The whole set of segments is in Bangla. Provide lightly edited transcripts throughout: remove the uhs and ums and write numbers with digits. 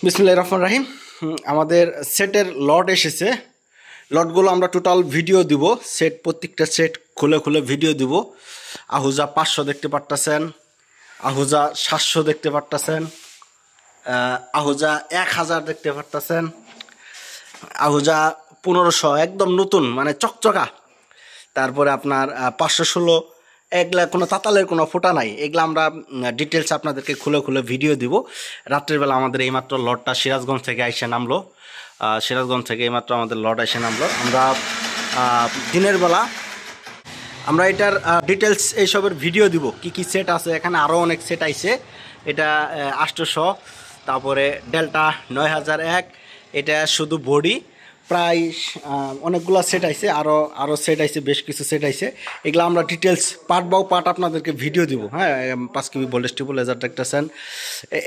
বিসমিল্লাহির রহমানির রহিম। আমাদের সেটের লট এসেছে। লটগুলো আমরা টোটাল ভিডিও দিব, প্রত্যেকটা সেট খুলে খুলে ভিডিও দিব। আহুজা 500 দেখতে পারতেছেন, আহুজা 700 দেখতে পারতেছেন, আহুজা 1000 দেখতে পারতেছেন, আহুজা 1500 একদম নতুন মানে চকচকা। তারপরে আপনার 516, এগুলা কোনো তাতালের কোনো ফোটা নাই। এগুলো আমরা ডিটেলস আপনাদেরকে খুলে খুলে ভিডিও দিব। রাত্রের বেলা আমাদের এইমাত্র লটটা সিরাজগঞ্জ থেকে এসে নামলো। সিরাজগঞ্জ থেকে এইমাত্র আমাদের লট এসে নামলো। আমরা দিনের বেলা আমরা এটার ডিটেলস এইসবের ভিডিও দিব, কি কি সেট আছে। এখানে আরও অনেক সেট আইছে। এটা 800, তারপরে ডেল্টা 9001, এটা শুধু বডি প্রায় অনেকগুলো সেট আইছে। আরও সেট আইছে, বেশ কিছু সেট আইছে। এগুলো আমরা ডিটেলস পার্ট বাই পার্ট আপনাদেরকে ভিডিও দিব। হ্যাঁ, 5 কেবি ভোল্টেজ টিউব লেজার দেখতেছেন,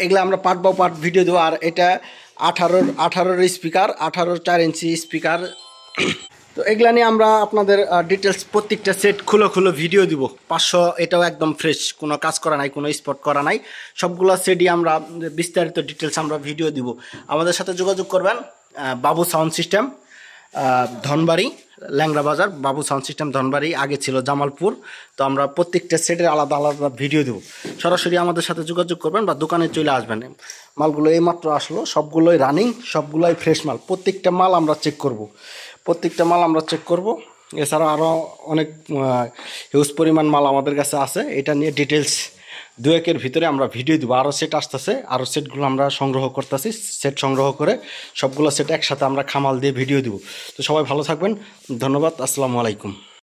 এগুলো আমরা পার্ট বাই পার্ট ভিডিও দেবো। আর এটা 18 স্পিকার, 18 4 ইঞ্চি স্পিকার। তো এগুলা নিয়ে আমরা আপনাদের ডিটেলস প্রত্যেকটা সেট খুলে খুলে ভিডিও দিব। 500, এটাও একদম ফ্রেশ, কোনো কাজ করা নাই, কোনো স্পট করা নাই। সবগুলো সেটই আমরা বিস্তারিত ডিটেলস আমরা ভিডিও দিব। আমাদের সাথে যোগাযোগ করবেন বাবু সাউন্ড সিস্টেম, ধনবাড়ি, ল্যাংড়া বাজার। বাবু সাউন্ড সিস্টেম ধনবাড়ি, আগে ছিল জামালপুর। তো আমরা প্রত্যেকটা সেটের আলাদা আলাদা ভিডিও দেবো। সরাসরি আমাদের সাথে যোগাযোগ করবেন বা দোকানে চলে আসবেন। মালগুলো এইমাত্র আসলো, সবগুলোই রানিং, সবগুলোই ফ্রেশ মাল। প্রত্যেকটা মাল আমরা চেক করব। এছাড়াও আরও অনেক হিউজ পরিমাণ মাল আমাদের কাছে আছে। এটা নিয়ে ডিটেলস 2-1-এর ভিতরে আমরা ভিডিও দেবো। আরও সেট আসতেছে, আরও সেটগুলো আমরা সংগ্রহ করতেছি। সেট সংগ্রহ করে সবগুলো সেট একসাথে আমরা খামাল দিয়ে ভিডিও দেবো। তো সবাই ভালো থাকবেন, ধন্যবাদ, আসসালামু আলাইকুম।